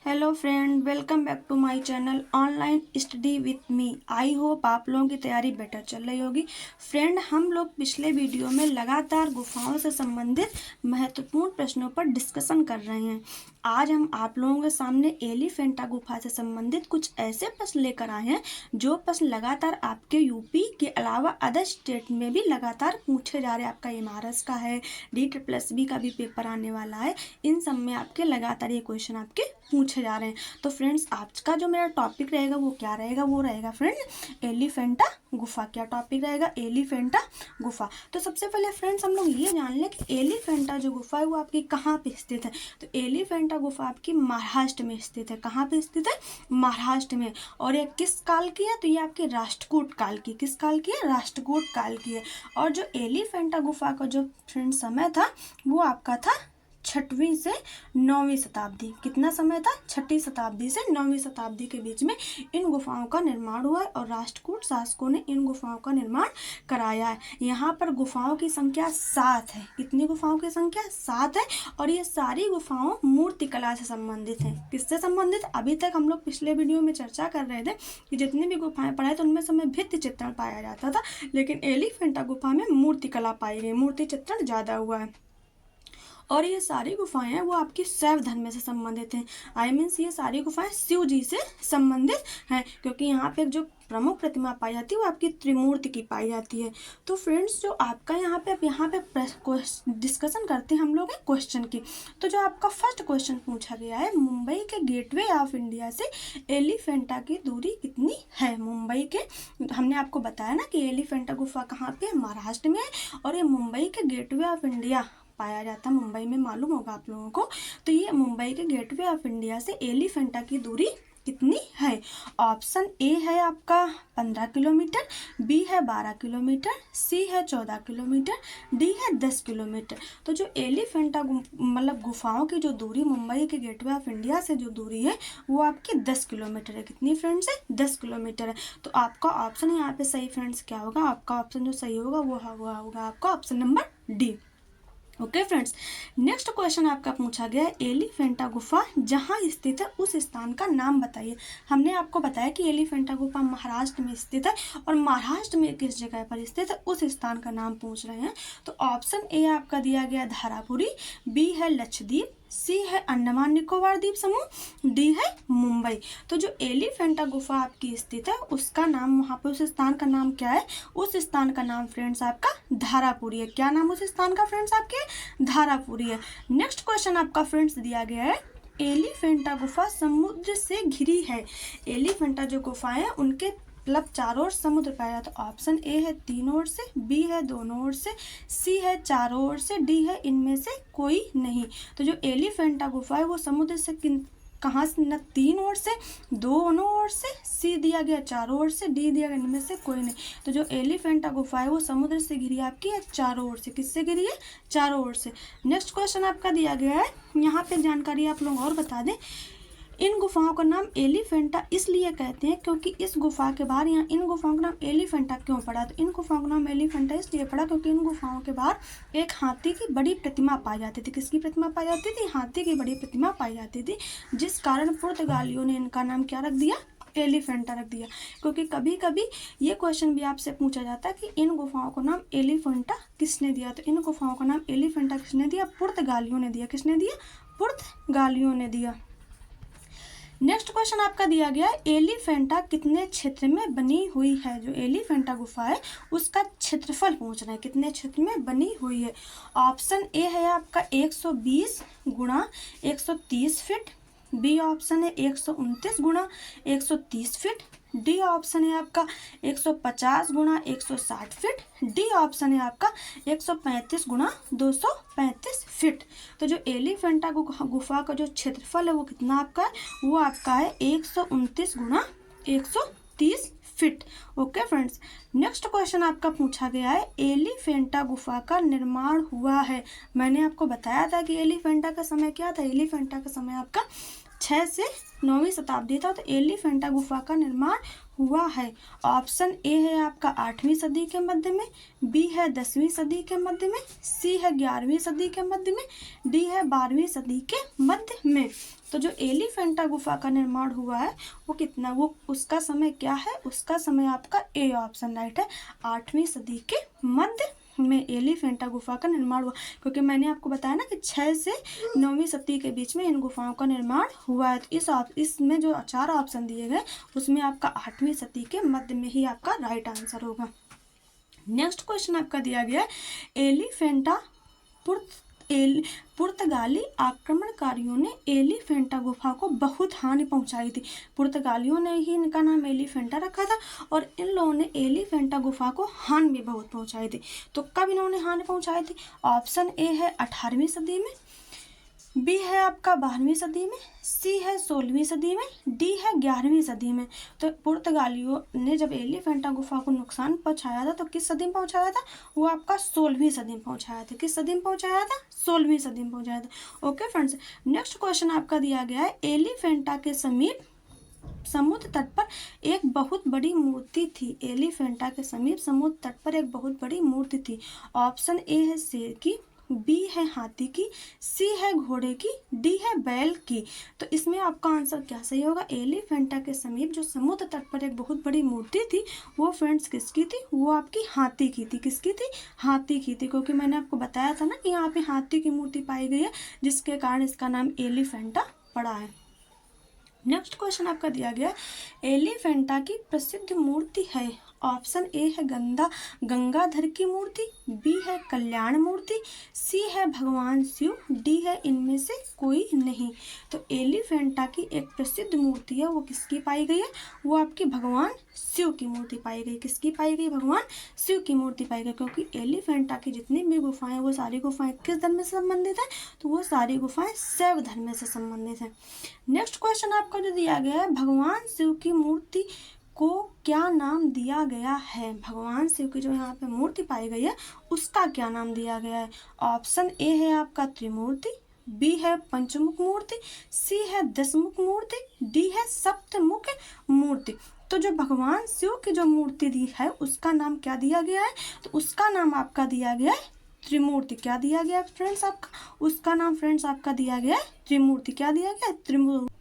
Hello friend, welcome back to my channel online study with me. I hope आप लोगों की तैयारी better चल रही होगी। फ्रेंड, हम लोग पिछले वीडियो में लगातार गुफाओं से संबंधित महत्वपूर्ण प्रश्नों पर डिस्कशन कर रहे हैं। आज हम आप लोगों के सामने एलिफेंटा गुफा से संबंधित कुछ ऐसे प्रश्न लेकर आए हैं जो प्रश्न लगातार आपके यूपी के अलावा अदर स्टेट में भी लगातार पूछे जा रहे हैं। आपका एमआरएस का है, DSSB का भी पेपर आने वाला है। इन सब में आपके लगातार ये क्वेश्चन आपके पूछे जा रहे हैं। तो फ्रेंड्स, आज का जो मेरा टॉपिक रहेगा वो क्या रहेगा? वो रहेगा फ्रेंड एलिफेंटा गुफा। क्या टॉपिक रहेगा? एलिफेंटा गुफा। तो सबसे पहले फ्रेंड्स हम लोग ये जान लें कि एलिफेंटा जो गुफा है वो आपकी कहाँ पे स्थित है। तो एलिफेंटा गुफा आपकी महाराष्ट्र में स्थित है। कहाँ पे स्थित है? महाराष्ट्र में। और ये किस काल की है? तो ये आपके राष्ट्रकूट काल की। किस काल की है? राष्ट्रकूट काल की है। और जो एलिफेंटा गुफा का जो फ्रेंड समय था वो आपका था 6वीं से 9वीं शताब्दी। कितना समय था? 6वीं शताब्दी से 9वीं शताब्दी के बीच में इन गुफाओं का निर्माण हुआ है और राष्ट्रकूट शासकों ने इन गुफाओं का निर्माण कराया है। यहाँ पर गुफाओं की संख्या 7 है। कितनी गुफाओं की संख्या? 7 है। और ये सारी गुफाओं मूर्तिकला से संबंधित है। किससे संबंधित? अभी तक हम लोग पिछले वीडियो में चर्चा कर रहे थे कि जितनी भी गुफाएं पढ़ाए तो उनमें समय भित्ति चित्रण पाया जाता था, लेकिन एलिफेंटा गुफा में मूर्तिकला पाई गई, मूर्ति चित्रण ज्यादा हुआ है। और ये सारी गुफाएं हैं वो आपकी शैव धर्म से संबंधित हैं। आई मीन्स ये सारी गुफाएं शिव जी से संबंधित हैं, क्योंकि यहाँ पे जो प्रमुख प्रतिमा पाई जाती है वो आपकी त्रिमूर्ति की पाई जाती है। तो फ्रेंड्स, जो आपका यहाँ पे डिस्कशन करते हैं हम लोग क्वेश्चन की। तो जो आपका फर्स्ट क्वेश्चन पूछा गया है, मुंबई के गेटवे ऑफ इंडिया से एलिफेंटा की दूरी कितनी है? मुंबई के, हमने आपको बताया ना कि एलिफेंटा गुफा कहाँ पे? महाराष्ट्र में है। और ये मुंबई के गेटवे ऑफ इंडिया पाया जाता है। मुंबई में, मालूम होगा आप लोगों को। तो ये मुंबई के गेटवे ऑफ इंडिया से एलिफेंटा की दूरी कितनी है? ऑप्शन ए है आपका 15 किलोमीटर, बी है 12 किलोमीटर, सी है 14 किलोमीटर, डी है 10 किलोमीटर। तो जो एलिफेंटा मतलब गुफाओं की जो दूरी मुंबई के गेटवे ऑफ इंडिया से जो दूरी है वो आपकी 10 किलोमीटर है। कितनी फ्रेंड्स है? 10 किलोमीटर है। तो आपका ऑप्शन यहाँ पे सही फ्रेंड्स क्या होगा? आपका ऑप्शन जो सही होगा वो होगा आपका option number D. Okay friends, next question आपका पूछा गया है, एलिफेंटा गुफा जहां स्थित है उस स्थान का नाम बताइए। हमने आपको बताया कि एलिफेंटा गुफा महाराष्ट्र में स्थित है और महाराष्ट्र में किस जगह पर स्थित है उस स्थान का नाम पूछ रहे हैं। तो ऑप्शन ए आपका दिया गया धारापुरी, बी है लक्षद्वीप, सी है अंडमान निकोबार द्वीप समूह, डी है मुंबई। तो जो एलिफेंटा गुफा आपकी स्थित है उसका नाम, वहां पर उस स्थान का नाम क्या है? उस स्थान का नाम फ्रेंड्स आपका धारापुरी है। क्या नाम उस स्थान का फ्रेंड्स आपके? धारापुरी है। नेक्स्ट क्वेश्चन आपका फ्रेंड्स दिया गया है, एलिफेंटा गुफा समुद्र से घिरी है। एलिफेंटा जो गुफा है उनके मतलब चारों ओर समुद्र पाया जाता है। ऑप्शन ए है 3 ओर से, बी है 2 ओर से, सी है 4 ओर से, डी है इनमें से कोई नहीं। तो जो एलिफेंटा गुफा है वो समुद्र से कहाँ से? न 3 ओर से, 2 ओर से, सी दिया गया 4 ओर से, डी दिया गया इनमें से कोई नहीं। तो जो एलिफेंटा गुफा है वो समुद्र से घिरी आपकी है 4 ओर से। किससे घिरी है? 4 ओर से। नेक्स्ट क्वेश्चन आपका दिया गया है, यहाँ पे जानकारी आप लोग और बता दें, इन गुफाओं का नाम एलिफेंटा इसलिए कहते हैं क्योंकि इस गुफा के बाहर, यहाँ इन गुफाओं का नाम एलिफेंटा क्यों पड़ा? तो इन गुफाओं का नाम एलिफेंटा इसलिए पड़ा क्योंकि इन गुफाओं के बाहर एक हाथी की बड़ी प्रतिमा पाई जाती थी। किसकी प्रतिमा पाई जाती थी? हाथी की बड़ी प्रतिमा पाई जाती थी, जिस कारण पुर्तगालियों ने इनका नाम क्या रख दिया? एलिफेंटा रख दिया। क्योंकि कभी कभी ये क्वेश्चन भी आपसे पूछा जाता है कि इन गुफाओं को नाम एलिफेंटा किसने दिया? तो इन गुफाओं का नाम एलिफेंटा किसने दिया? पुर्तगालियों ने दिया। किसने दिया? पुर्तगालियों ने दिया। नेक्स्ट क्वेश्चन आपका दिया गया है, एलिफेंटा कितने क्षेत्र में बनी हुई है? जो एलिफेंटा गुफा है उसका क्षेत्रफल पूछ रहे हैं, कितने क्षेत्र में बनी हुई है। ऑप्शन ए है आपका 120 गुणा 130 फीट, बी ऑप्शन है 129 गुणा 130 फीट, डी ऑप्शन है आपका 150 गुणा 160 फीट, डी ऑप्शन है आपका 135 गुणा 235 फीट। तो जो एलिफेंटा गुफा का जो क्षेत्रफल है वो कितना आपका है? वो आपका है 129 गुणा 130 feet. Okay friends, next question आपका पूछा गया है, एलिफेंटा गुफा का निर्माण हुआ है। मैंने आपको बताया था कि एलिफेंटा का समय क्या था? एलिफेंटा का समय आपका 6 से 9वीं शताब्दी था। तो एलिफेंटा गुफा का निर्माण हुआ है। ऑप्शन ए है आपका 8वीं सदी के मध्य में, बी है 10वीं सदी के मध्य में, सी है 11वीं सदी के मध्य में, डी है 12वीं सदी के मध्य में। तो जो एलिफेंटा गुफा का निर्माण हुआ है वो उसका समय क्या है, उसका समय आपका ए ऑप्शन राइट है, 8वीं सदी के मध्य में एलिफेंटा गुफा का निर्माण हुआ। क्योंकि मैंने आपको बताया ना कि 6 से 9वीं सदी के बीच में इन गुफाओं का निर्माण हुआ है। तो इसमें जो 4 ऑप्शन दिए गए उसमें आपका 8वीं सदी के मध्य में ही आपका राइट आंसर होगा। नेक्स्ट क्वेश्चन आपका दिया गया है, एलिफेंटा पुर्तगाली आक्रमणकारियों ने एलिफेंटा गुफा को बहुत हानि पहुंचाई थी। पुर्तगालियों ने ही इनका नाम एलिफेंटा रखा था और इन लोगों ने एलिफेंटा गुफा को हानि भी बहुत पहुंचाई थी। तो कब इन्होंने हानि पहुंचाई थी? ऑप्शन ए है 18वीं सदी में, बी है आपका 12वीं सदी में, सी है 16वीं सदी में, डी है 11वीं सदी में। तो पुर्तगालियों ने जब एलिफेंटा गुफा को नुकसान पहुंचाया था तो किस सदी में पहुंचाया था? वो आपका 16वीं सदी में पहुंचाया था। किस सदी में पहुंचाया था? 16वीं सदी में पहुंचाया था। ओके फ्रेंड्स, नेक्स्ट क्वेश्चन आपका दिया गया है, एलिफेंटा के समीप समुद्र तट पर एक बहुत बड़ी मूर्ति थी। एलिफेंटा के समीप समुद्र तट पर एक बहुत बड़ी मूर्ति थी। ऑप्शन ए है शेर की, बी है हाथी की, सी है घोड़े की, डी है बैल की। तो इसमें आपका आंसर क्या सही होगा? एलिफेंटा के समीप जो समुद्र तट पर एक बहुत बड़ी मूर्ति थी वो फ्रेंड्स किसकी थी? वो आपकी हाथी की थी। किसकी थी? हाथी की थी। क्योंकि मैंने आपको बताया था ना कि यहाँ पे हाथी की मूर्ति पाई गई है, जिसके कारण इसका नाम एलिफेंटा पड़ा है। नेक्स्ट क्वेश्चन आपका दिया गया, एलिफेंटा की प्रसिद्ध मूर्ति है। ऑप्शन ए है गंगाधर की मूर्ति, बी है कल्याण मूर्ति, सी है भगवान शिव, डी है इनमें से कोई नहीं। तो एलिफेंटा की एक प्रसिद्ध मूर्ति है, वो किसकी पाई गई है? वो आपकी भगवान शिव की मूर्ति पाई गई। किसकी पाई गई? भगवान शिव की मूर्ति पाई गई। क्योंकि एलिफेंटा की जितनी भी गुफाएं वो सारी गुफाएं किस धर्म से संबंधित है? तो वो सारी गुफाएं शैव धर्म से संबंधित है। नेक्स्ट क्वेश्चन आपका जो दिया गया है, भगवान शिव की मूर्ति को क्या नाम दिया गया है? भगवान शिव की जो यहाँ पे मूर्ति पाई गई है उसका क्या नाम दिया गया है? ऑप्शन ए है आपका त्रिमूर्ति, बी है पंचमुख मूर्ति, सी है दशमुख मूर्ति, डी है सप्तमुख मूर्ति। तो जो भगवान शिव की जो मूर्ति दी है उसका नाम क्या दिया गया है? तो उसका नाम आपका दिया गया है त्रिमूर्ति। क्या दिया गया है फ्रेंड्स आपका? उसका नाम फ्रेंड्स आपका दिया गया है त्रिमूर्ति। क्या दिया गया है? त्रिमूर्ति।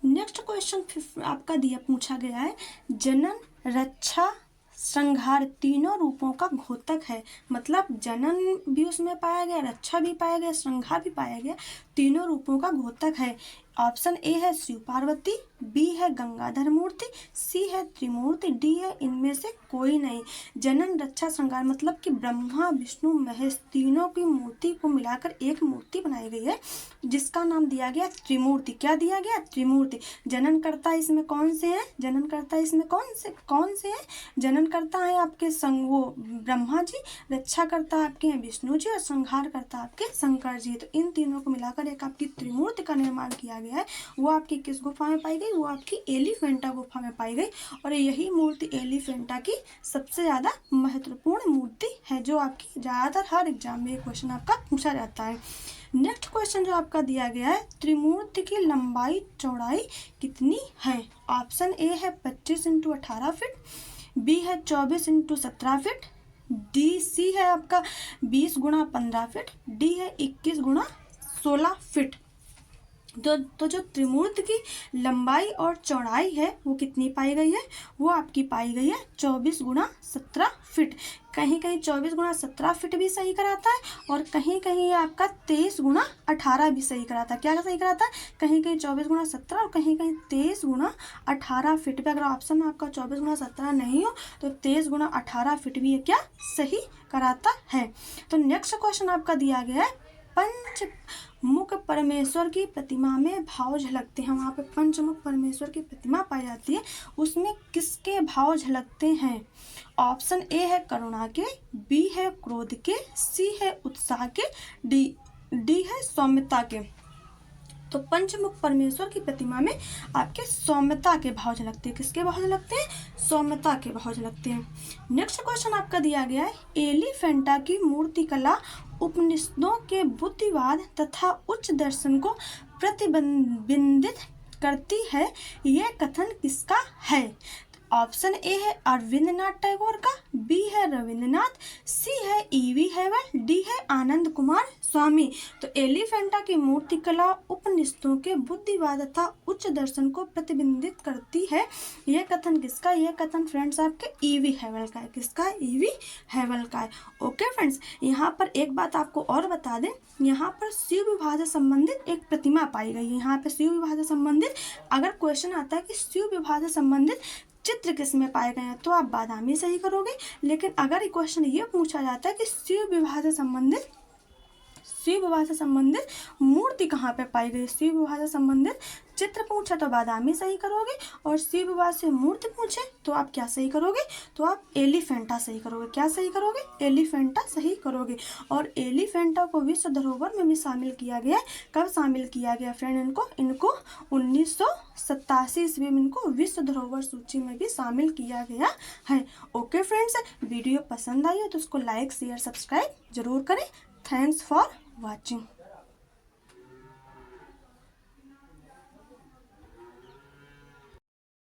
नेक्स्ट क्वेश्चन आपका पूछा गया है, जनन, रक्षा, संहार तीनों रूपों का घोतक है। मतलब जनन भी उसमें पाया गया, रक्षा भी पाया गया, संहार भी पाया गया, तीनों रूपों का घोतक है। ऑप्शन ए है शिव पार्वती, बी है गंगाधर मूर्ति, सी है त्रिमूर्ति, डी है इनमें से कोई नहीं। जनन, रक्षा, संहार मतलब कि ब्रह्मा विष्णु महेश तीनों की मूर्ति को मिलाकर एक मूर्ति बनाई गई है जिसका नाम दिया गया त्रिमूर्ति। क्या दिया गया? त्रिमूर्ति। जनन करता इसमें कौन से हैं? जनन करता इसमें कौन से हैं? जनन करता है आपके वो ब्रह्मा जी, रक्षा करता आपके हैं विष्णु जी और संहार करता आपके शंकर जी। तो इन तीनों को मिलाकर एक आपकी त्रिमूर्ति का निर्माण किया गया है। वो आपकी किस गुफा में पाई गई? वो आपकी एलिफेंटा गुफा में पाई गई। और यही मूर्ति एलिफेंटा की सबसे ज्यादा महत्वपूर्ण मूर्ति है, जो आपकी ज्यादातर हर एग्जाम में क्वेश्चन आपका पूछा जाता है। नेक्स्ट क्वेश्चन जो आपका दिया गया है, त्रिमूर्ति की लंबाई चौड़ाई कितनी है? ऑप्शन ए है 25 × 18 फीट, बी है 24 × 17 फीट, सी है आपका 20 × 15 फीट, डी है 21 × 16 फीट। तो जो त्रिमूर्ति की लंबाई और चौड़ाई है वो कितनी पाई गई है? वो आपकी पाई गई है 24 × 17 फीट। कहीं कहीं 24 × 17 फीट भी सही कराता है और कहीं कहीं आपका 23 × 18 भी सही कराता है। क्या सही कराता है? कहीं कहीं 24 × 17 और कहीं कहीं 23 × 18 फीट पे। अगर ऑप्शन में आपका 24 × 17 नहीं हो तो 23 × 18 फीट भी क्या सही कराता है। तो नेक्स्ट क्वेश्चन आपका दिया गया है, पंचमुख परमेश्वर की प्रतिमा में भाव झलकते हैं। वहाँ पे पंचमुख परमेश्वर की प्रतिमा पाई जाती है, उसमें किसके भाव झलकते हैं? ऑप्शन ए है करुणा के, बी है क्रोध के, सी है उत्साह के, डी है सौम्यता के। तो पंचमुख परमेश्वर की प्रतिमा में आपके सौम्यता के भाव झलकते हैं। किसके भाव झलकते हैं? सौम्यता के भाव झलकते हैं। नेक्स्ट क्वेश्चन आपका दिया गया है, एलिफेंटा की मूर्ति कला उपनिषदों के बुद्धिवाद तथा उच्च दर्शन को प्रतिबिंबित करती है, यह कथन किसका है? ऑप्शन ए है अरविंदनाथ टैगोर का, बी है रविंद्रनाथ, सी है ईवी हैवल, डी है आनंद कुमार स्वामी। तो एलिफेंटा की मूर्तिकला उपनिषदों के बुद्धिवाद तथा उच्च दर्शन को प्रतिबिंबित करती है, यह कथन किसका? यह कथन फ्रेंड्स आपके ईवी हैवल का है। किसका? ईवी हैवल का है। ओके फ्रेंड्स, यहाँ पर एक बात आपको और बता दें, यहाँ पर शिव विवाह से संबंधित एक प्रतिमा पाई गई है। यहाँ पे शिव विवाह से संबंधित अगर क्वेश्चन आता है कि शिव विवाह से संबंधित चित्र किस में पाए गए हैं, तो आप बादामी सही करोगे। लेकिन अगर क्वेश्चन ये पूछा जाता है कि शिव विवाह से संबंधित मूर्ति कहाँ पे पाई गई, शिव विवाह से संबंधित चित्र पूछा तो बादामी सही करोगे, और शिव विवाह से मूर्ति पूछे तो आप क्या सही करोगे? तो आप एलिफेंटा सही करोगे। क्या सही करोगे? एलिफेंटा सही करोगे। और एलिफेंटा को विश्व धरोहर में भी शामिल किया गया। कब शामिल किया गया फ्रेंड? इनको 1987 ईस्वी में इनको विश्व धरोहर सूची में भी शामिल किया गया है। ओके फ्रेंड्स, वीडियो पसंद आई हो तो उसको लाइक शेयर सब्सक्राइब जरूर करें। Thanks for watching.